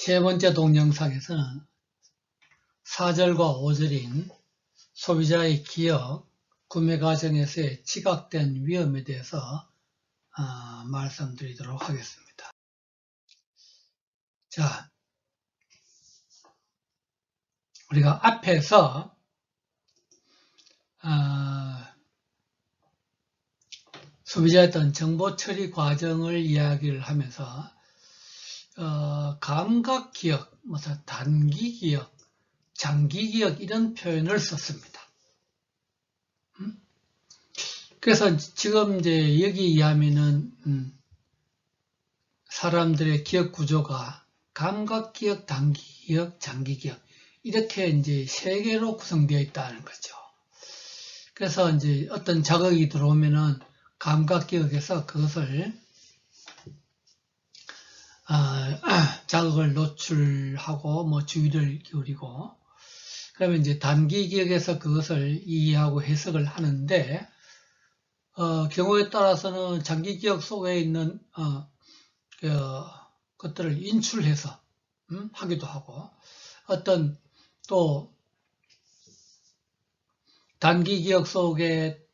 세 번째 동영상에서는 4절과 5절인 소비자의 기억, 구매 과정에서의 지각된 위험에 대해서 말씀드리도록 하겠습니다. 자, 우리가 앞에서 소비자의 어떤 정보 처리 과정을 이야기를 하면서 감각 기억, 단기 기억, 장기 기억 이런 표현을 썼습니다. 그래서 지금 이제 여기 이해하면은 사람들의 기억 구조가 감각 기억, 단기 기억, 장기 기억 이렇게 이제 세 개로 구성되어 있다는 거죠. 그래서 이제 어떤 자극이 들어오면은 감각 기억에서 그것을 자극을 노출하고 주의를 기울이고, 그러면 이제 단기 기억에서 그것을 이해하고 해석을 하는데, 경우에 따라서는 장기 기억 속에 있는 것들을 인출해서 하기도 하고, 어떤 또 단기 기억 속에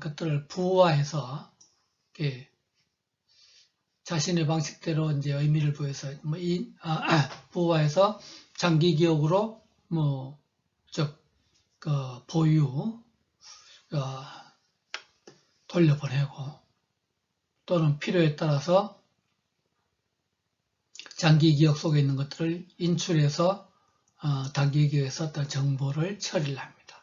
것들을 부화해서 이렇게 자신의 방식대로 이제 의미를 부여해서 부화해서 장기 기억으로 보유 돌려보내고, 또는 필요에 따라서 장기 기억 속에 있는 것들을 인출해서 단기 기억에서 어떤 정보를 처리를 합니다.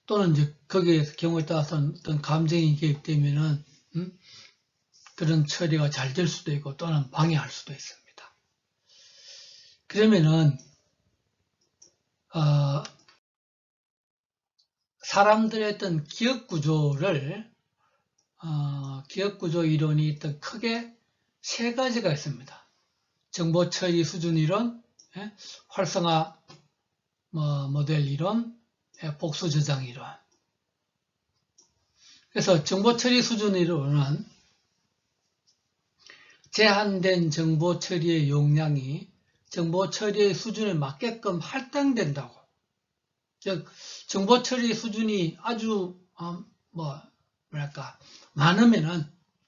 또는 이제 거기에 경우에 따라서 어떤 감정이 개입되면은 그런 처리가 잘 될 수도 있고 또는 방해할 수도 있습니다. 그러면은 사람들의 어떤 기억 구조를 기억 구조 이론이 있던 크게 세 가지가 있습니다. 정보 처리 수준 이론, 활성화 모델 이론, 복수 저장 이론. 그래서 정보 처리 수준 이론은 제한된 정보 처리의 용량이 정보 처리의 수준에 맞게끔 할당된다고. 즉, 정보 처리 수준이 아주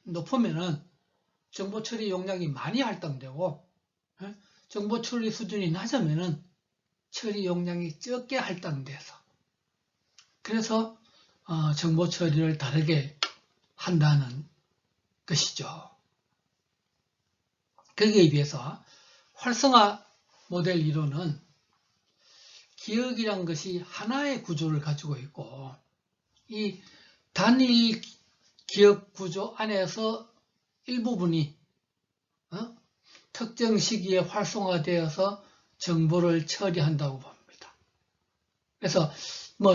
높으면은 정보 처리 용량이 많이 할당되고, 정보 처리 수준이 낮으면은 처리 용량이 적게 할당돼서, 그래서 정보 처리를 다르게 한다는 것이죠. 거기에 비해서 활성화 모델 이론은 기억이란 것이 하나의 구조를 가지고 있고, 이 단일 기억 구조 안에서 일부분이 특정 시기에 활성화되어서 정보를 처리한다고 봅니다. 그래서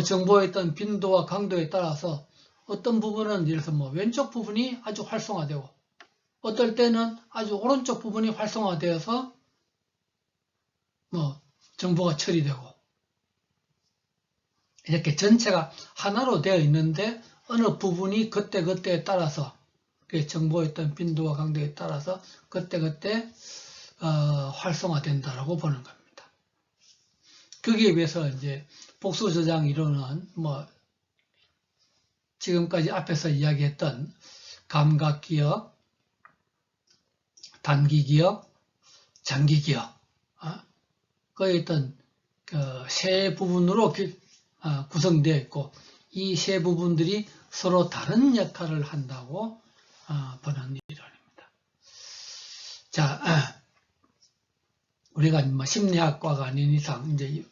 정보의 어떤 빈도와 강도에 따라서 어떤 부분은 예를 들어서 왼쪽 부분이 아주 활성화되고, 어떨 때는 아주 오른쪽 부분이 활성화되어서 정보가 처리되고, 이렇게 전체가 하나로 되어 있는데 어느 부분이 그때그때에 따라서 정보의 어떤 빈도와 강도에 따라서 그때그때 활성화된다라고 보는 겁니다. 거기에 비해서 이제 복수 저장 이론은 지금까지 앞에서 이야기했던 감각 기억, 단기 기억, 장기 기억, 거의 어떤 세 부분으로 구성되어 있고, 이 세 부분들이 서로 다른 역할을 한다고 보는 이론입니다. 자, 우리가 심리학과가 아닌 이상 이제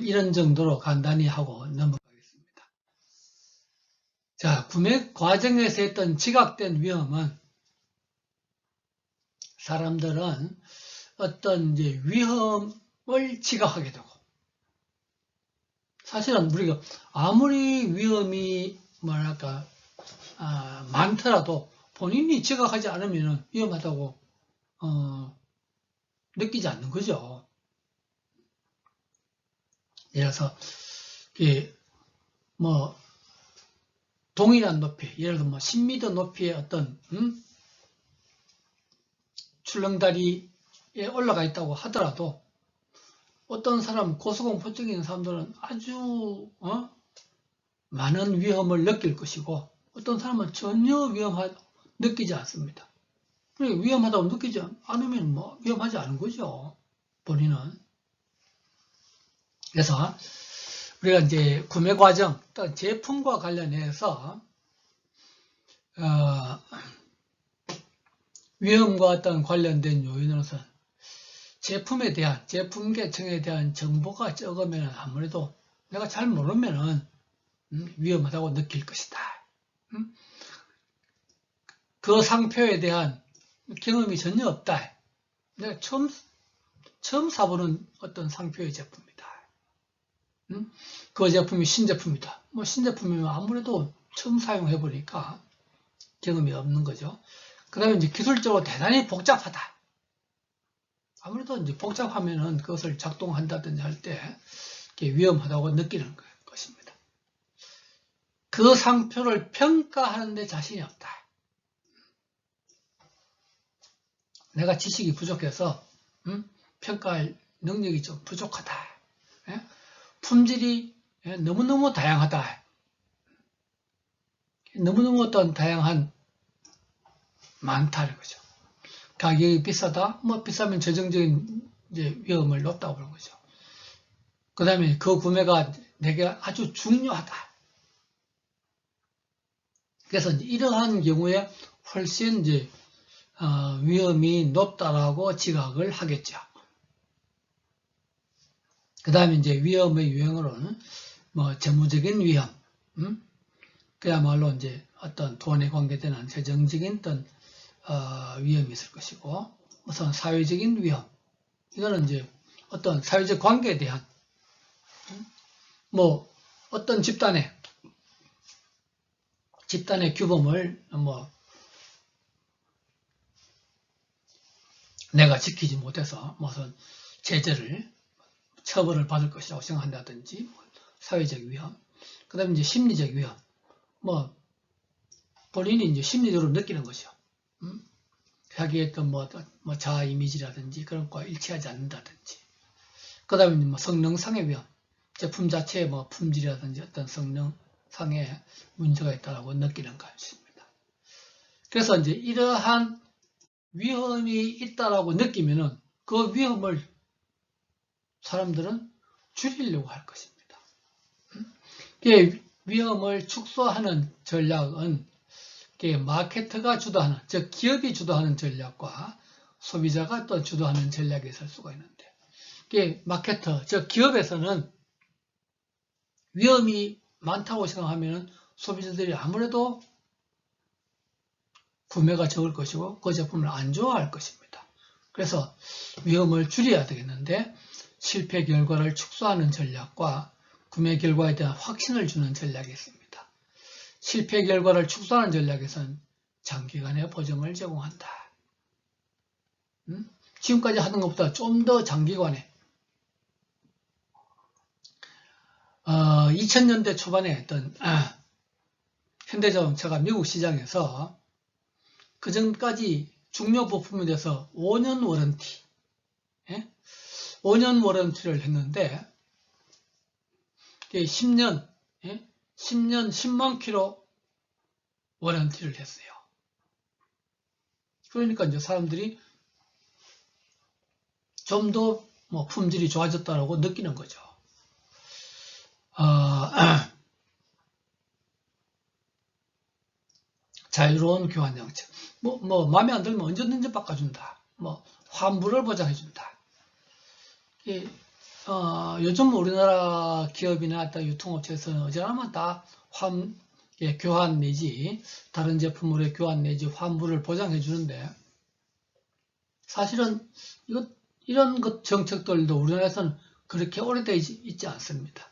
이런 정도로 간단히 하고 넘어가겠습니다. 자, 구매 과정에서 했던 지각된 위험은, 사람들은 어떤 이제 위험을 지각하게 되고, 사실은 우리가 아무리 위험이 많더라도 본인이 지각하지 않으면 위험하다고 느끼지 않는 거죠. 예를 들어서 동일한 높이, 예를 들어 10m 높이의 어떤 출렁다리 올라가 있다고 하더라도 어떤 사람, 고소공포증인 사람들은 아주 많은 위험을 느낄 것이고 어떤 사람은 전혀 느끼지 않습니다. 위험하다고 느끼지 않으면 뭐 위험하지 않은 거죠. 본인은. 그래서 우리가 이제 구매 과정, 또 제품과 관련해서 위험과 어떤 관련된 요인으로서 제품에 대한, 제품 계층에 대한 정보가 적으면 아무래도 내가 잘 모르면은 위험하다고 느낄 것이다. 그 상표에 대한 경험이 전혀 없다. 내가 처음 사보는 어떤 상표의 제품이다. 그 제품이 신제품이다. 뭐 신제품이면 아무래도 처음 사용해보니까 경험이 없는 거죠. 그 다음에 이제 기술적으로 대단히 복잡하다. 아무래도 이제 복잡하면은 그것을 작동한다든지 할 때 위험하다고 느끼는 것입니다. 그 상표를 평가하는데 자신이 없다. 내가 지식이 부족해서 평가할 능력이 좀 부족하다. 품질이 너무너무 다양하다. 너무너무 어떤 다양한 많다는 거죠. 가격이 비싸다? 뭐 비싸면 재정적인 이제 위험을 높다고 보는 거죠. 그 다음에 그 구매가 내게 아주 중요하다. 그래서 이러한 경우에 훨씬 이제 위험이 높다라고 지각을 하겠죠. 그 다음에 이제 위험의 유형으로는 뭐 재무적인 위험, 그야말로 이제 어떤 돈에 관계되는 재정적인 어떤 위험이 있을 것이고, 우선 사회적인 위험, 이거는 이제 어떤 사회적 관계에 대한 뭐 어떤 집단의 규범을 뭐 내가 지키지 못해서 무슨 제재를 처벌을 받을 것이라고 생각한다든지 사회적 위험, 그 다음에 이제 심리적 위험, 뭐 본인이 이제 심리적으로 느끼는 거죠. 자기의 어떤 뭐 자아 이미지라든지 그런 거와 일치하지 않는다든지, 그 다음에 뭐 성능상의 위험, 제품 자체의 뭐 품질이라든지 어떤 성능상의 문제가 있다라고 느끼는 것입니다. 그래서 이제 이러한 위험이 있다라고 느끼면은 그 위험을 사람들은 줄이려고 할 것입니다. 위험을 축소하는 전략은 마케터가 주도하는, 즉 기업이 주도하는 전략과 소비자가 또 주도하는 전략이 있을 수가 있는데, 마케터, 즉 기업에서는 위험이 많다고 생각하면 소비자들이 아무래도 구매가 적을 것이고 그 제품을 안 좋아할 것입니다. 그래서 위험을 줄여야 되겠는데, 실패 결과를 축소하는 전략과 구매 결과에 대한 확신을 주는 전략이 있습니다. 실패 결과를 축소하는 전략에서는 장기간의 보증을 제공한다. 지금까지 하던 것보다 좀 더 장기간에 2000년대 초반에 했던 현대자동차가 미국 시장에서 그 전까지 중요 부품에 대해서 5년 워런티, 5년 워런티를 했는데 10년 10만 킬로 워런티를 했어요. 그러니까 이제 사람들이 좀 더 뭐 품질이 좋아졌다라고 느끼는 거죠. 자유로운 교환 정책. 뭐 마음에 안 들면 언제든지 바꿔준다. 뭐 환불을 보장해준다. 요즘 우리나라 기업이나 유통업체에서는 어지간하면 다 교환 내지 다른 제품으로의 교환 내지 환불을 보장해 주는데, 사실은 이런 정책들도 우리나라에서는 그렇게 오래되어 있지 않습니다.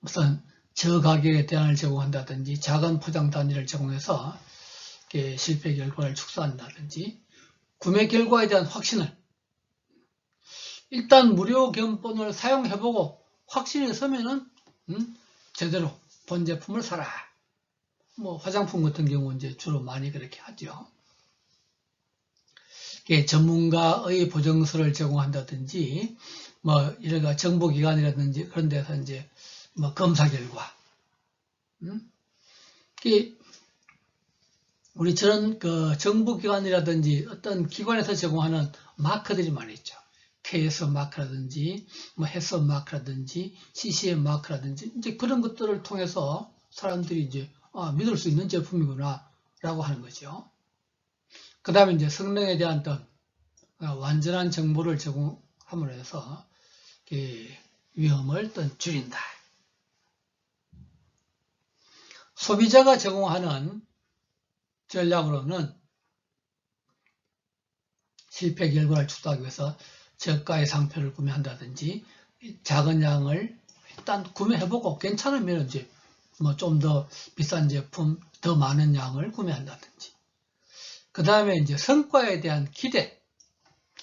우선 저가격에 대안을 제공한다든지 작은 포장 단위를 제공해서 실패 결과를 축소한다든지, 구매 결과에 대한 확신을 일단 무료 견본을 사용해보고 확신이 서면은 제대로 본 제품을 사라. 뭐 화장품 같은 경우 이제 주로 많이 그렇게 하죠. 전문가의 보증서를 제공한다든지, 뭐, 이런 정보기관이라든지 그런 데서 이제, 뭐, 검사 결과. 우리 저런 정부기관이라든지 어떤 기관에서 제공하는 마크들이 많이 있죠. KS 마크라든지, 뭐, 해썹 마크라든지, CCM 마크라든지, 이제 그런 것들을 통해서 사람들이 이제, 믿을 수 있는 제품이구나, 라고 하는 거죠. 그 다음에 이제 성능에 대한 어떤 완전한 정보를 제공함으로 해서 위험을 줄인다. 소비자가 제공하는 전략으로는 실패 결과를 축소하기 위해서 저가의 상표를 구매한다든지 작은 양을 일단 구매해보고 괜찮으면 이제 뭐 좀 더 비싼 제품, 더 많은 양을 구매한다든지. 그 다음에 이제 성과에 대한 기대.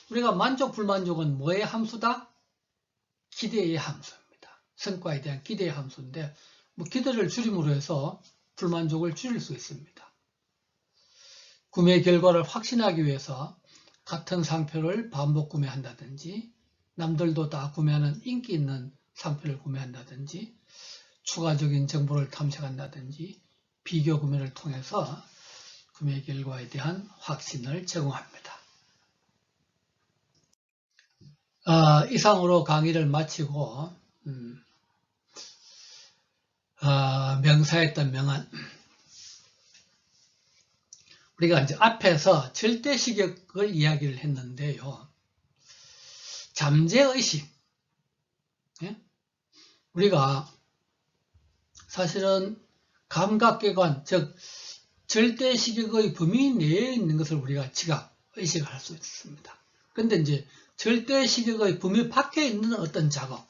우리가 만족, 불만족은 뭐의 함수다? 기대의 함수입니다. 성과에 대한 기대의 함수인데, 뭐 기대를 줄임으로 해서 불만족을 줄일 수 있습니다. 구매 결과를 확신하기 위해서 같은 상표를 반복 구매한다든지, 남들도 다 구매하는 인기 있는 상표를 구매한다든지, 추가적인 정보를 탐색한다든지, 비교 구매를 통해서 구매 결과에 대한 확신을 제공합니다. 이상으로 강의를 마치고 명사했던 명언. 우리가 이제 앞에서 절대시격을 이야기를 했는데요. 잠재의식. 예? 우리가 사실은 감각계관, 즉 절대시격의 범위 내에 있는 것을 우리가 지각, 의식을 할 수 있습니다. 그런데 이제 절대시격의 범위 밖에 있는 어떤 작업,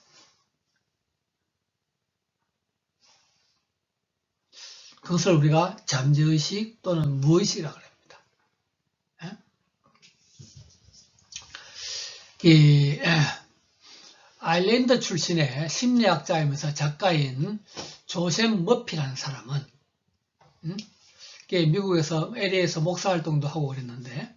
그것을 우리가 잠재의식 또는 무의식이라고 합니다. 아일랜드 출신의 심리학자이면서 작가인 조셉 머피라는 사람은 미국에서 LA에서 목사활동도 하고 그랬는데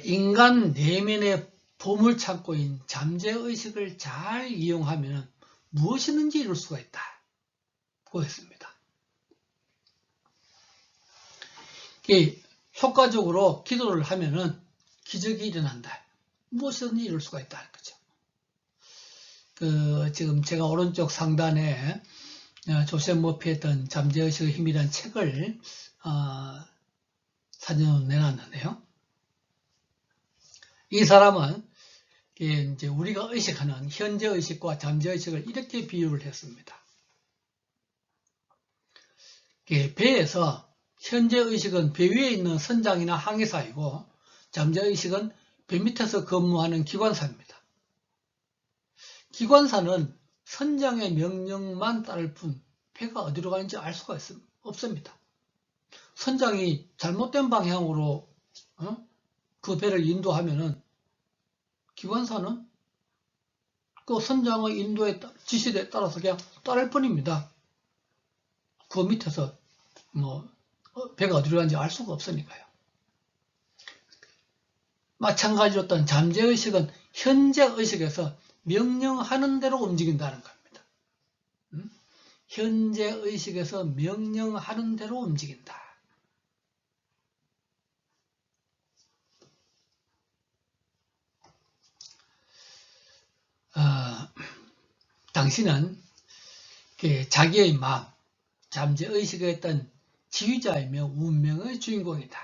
인간 내면의 보물창고인 잠재의식을 잘 이용하면 무엇이든지 이룰 수가 있다고 했습니다. 효과적으로 기도를 하면은 기적이 일어난다. 무엇이든지 이룰 수가 있다는 거죠. 지금 제가 오른쪽 상단에 조셉 머피의 했던 잠재의식의 힘이라는 책을 사진으로 내놨는데요. 이 사람은 이제 우리가 의식하는 현재의식과 잠재의식을 이렇게 비유를 했습니다. 배에서 현재의식은 배 위에 있는 선장이나 항해사이고 잠재의식은 배 밑에서 근무하는 기관사입니다. 기관사는 선장의 명령만 따를 뿐 배가 어디로 가는지 알 수가 없습니다. 선장이 잘못된 방향으로 그 배를 인도하면은 기관사는 그 선장의 인도에 지시에 따라서 그냥 따를 뿐입니다. 그 밑에서 뭐 배가 어디로 가는지 알 수가 없으니까요. 마찬가지로 어떤 잠재의식은 현재의식에서 명령하는 대로 움직인다는 겁니다. 현재의식에서 명령하는 대로 움직인다. 당신은 자기의 마음, 잠재의식에 있던 지휘자이며 운명의 주인공이다.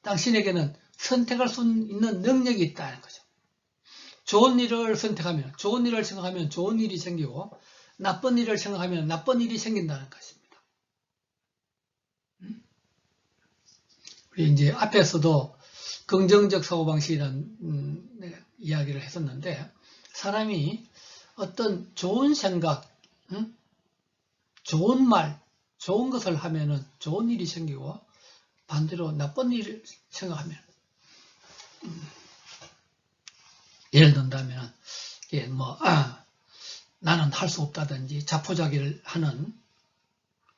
당신에게는 선택할 수 있는 능력이 있다는 거죠. 좋은 일을 선택하면, 좋은 일을 생각하면 좋은 일이 생기고, 나쁜 일을 생각하면 나쁜 일이 생긴다는 것입니다. 우리 이제 앞에서도 긍정적 사고방식이라는 이야기를 했었는데, 사람이 어떤 좋은 생각, 좋은 말, 좋은 것을 하면은 좋은 일이 생기고, 반대로 나쁜 일을 생각하면, 예를 든다면, 나는 할 수 없다든지 자포자기를 하는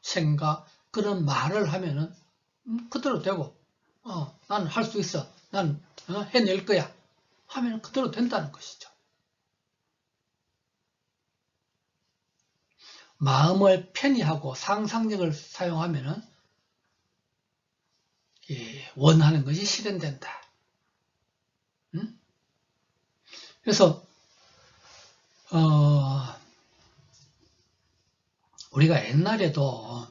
생각, 그런 말을 하면은 그대로 되고, 난 할 수 있어. 난 해낼 거야. 하면 그대로 된다는 것이죠. 마음을 편히 하고 상상력을 사용하면은 원하는 것이 실현된다. 그래서 우리가 옛날에도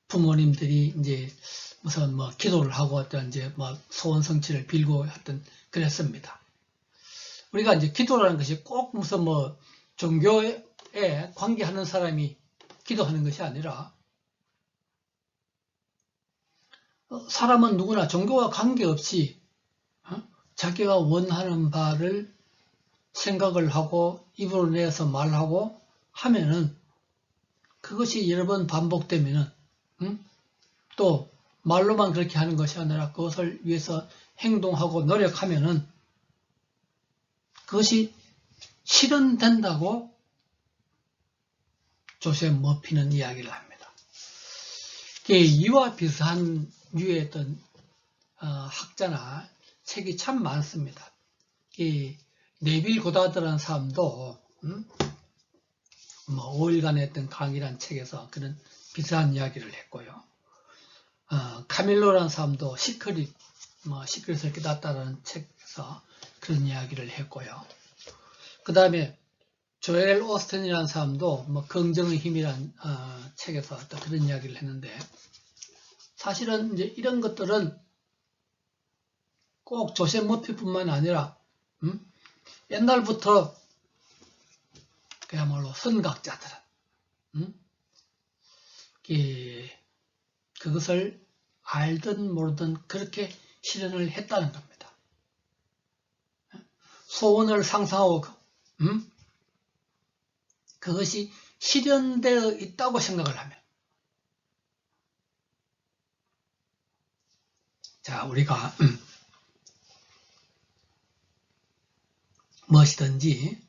부모님들이 이제 무슨 뭐 기도를 하고 어떤 이제 뭐 소원 성취를 빌고 했던 그랬습니다. 우리가 이제 기도라는 것이 꼭 무슨 뭐 종교에 관계하는 사람이 기도하는 것이 아니라 사람은 누구나 종교와 관계없이 자기가 원하는 바를 생각을 하고 입으로 내서 말하고 하면은 그것이 여러 번 반복되면은 또 말로만 그렇게 하는 것이 아니라 그것을 위해서 행동하고 노력하면은 그것이 실현된다고 조셉 머피는 이야기를 합니다. 이와 비슷한 류의 어떤 학자나 책이 참 많습니다. 네빌 고다드라는 사람도 뭐 5일간의 어떤 강의라는 책에서 그런 비슷한 이야기를 했고요. 카밀로라는 사람도 시크릿을 깨닫다라는 책에서 그런 이야기를 했고요. 그 다음에 조엘 오스틴이라는 사람도 뭐 긍정의 힘이라는 책에서 또 그런 이야기를 했는데, 사실은 이제 이런 것들은 꼭 조셉 머피뿐만 아니라 옛날부터 그야말로 선각자들은 그것을 알든 모르든 그렇게 실현을 했다는 겁니다. 소원을 상상하고 그것이 실현되어 있다고 생각을 하면, 자, 우리가 무엇이든지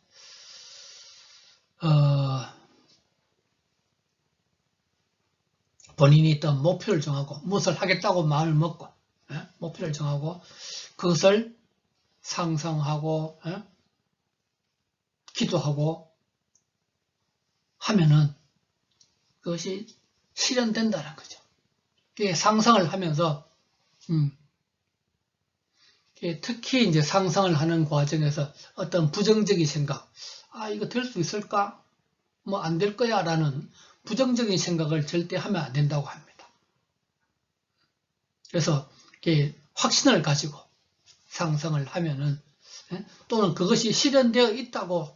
본인이 어떤 목표를 정하고 무엇을 하겠다고 마음을 먹고 목표를 정하고 그것을 상상하고 기도하고 하면은 그것이 실현된다는 거죠. 상상을 하면서 특히 이제 상상을 하는 과정에서 어떤 부정적인 생각, 이거 될 수 있을까? 뭐 안 될 거야 라는 부정적인 생각을 절대 하면 안 된다고 합니다. 그래서 확신을 가지고 상상을 하면은, 또는 그것이 실현되어 있다고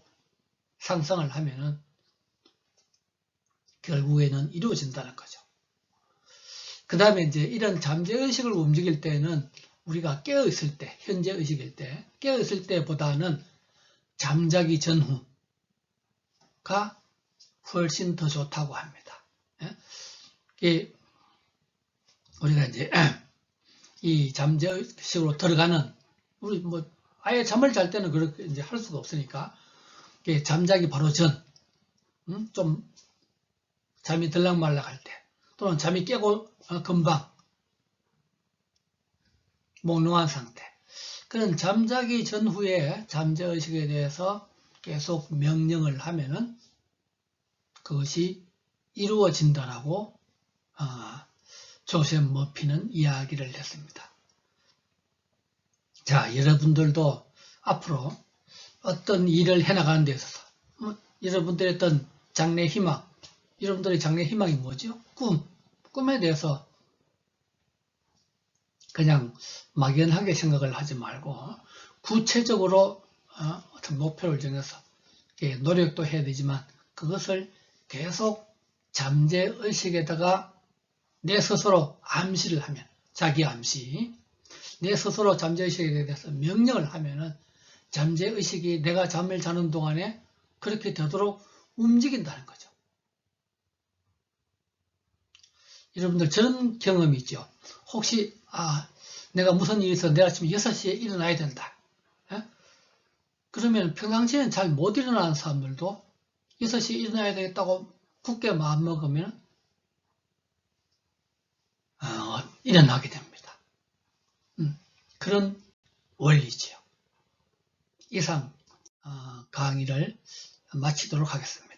상상을 하면은 결국에는 이루어진다는 거죠. 그 다음에 이제 이런 잠재의식을 움직일 때는 우리가 깨어있을 때, 현재 의식일 때, 깨어있을 때보다는 잠자기 전후가 훨씬 더 좋다고 합니다. 우리가 이제 이 잠재의식으로 들어가는, 우리 뭐 아예 잠을 잘 때는 그렇게 이제 할 수가 없으니까, 잠자기 바로 전, 좀 잠이 들락말락 할 때, 또는 잠이 깨고 금방 몽롱한 상태, 그런 잠자기 전후에 잠재의식에 대해서 계속 명령을 하면은 그것이 이루어진다라고 조셉 머피는 이야기를 했습니다. 자, 여러분들도 앞으로 어떤 일을 해나가는 데 있어서 여러분들의 어떤 장래 희망, 여러분들의 장래 희망이 뭐죠? 꿈에 대해서 그냥 막연하게 생각을 하지 말고 구체적으로 어떤 목표를 정해서 노력도 해야 되지만 그것을 계속 잠재의식에다가 내 스스로 암시를 하면, 자기 암시, 내 스스로 잠재의식에 대해서 명령을 하면은 잠재의식이 내가 잠을 자는 동안에 그렇게 되도록 움직인다는 거죠. 여러분들 저런 경험이 있죠. 혹시 내가 무슨 일이 있어 내일 아침 6시에 일어나야 된다. 그러면 평상시에는 잘 못 일어나는 사람들도 6시에 일어나야 되겠다고 굳게 마음먹으면 일어나게 됩니다. 그런 원리지요. 이상 강의를 마치도록 하겠습니다.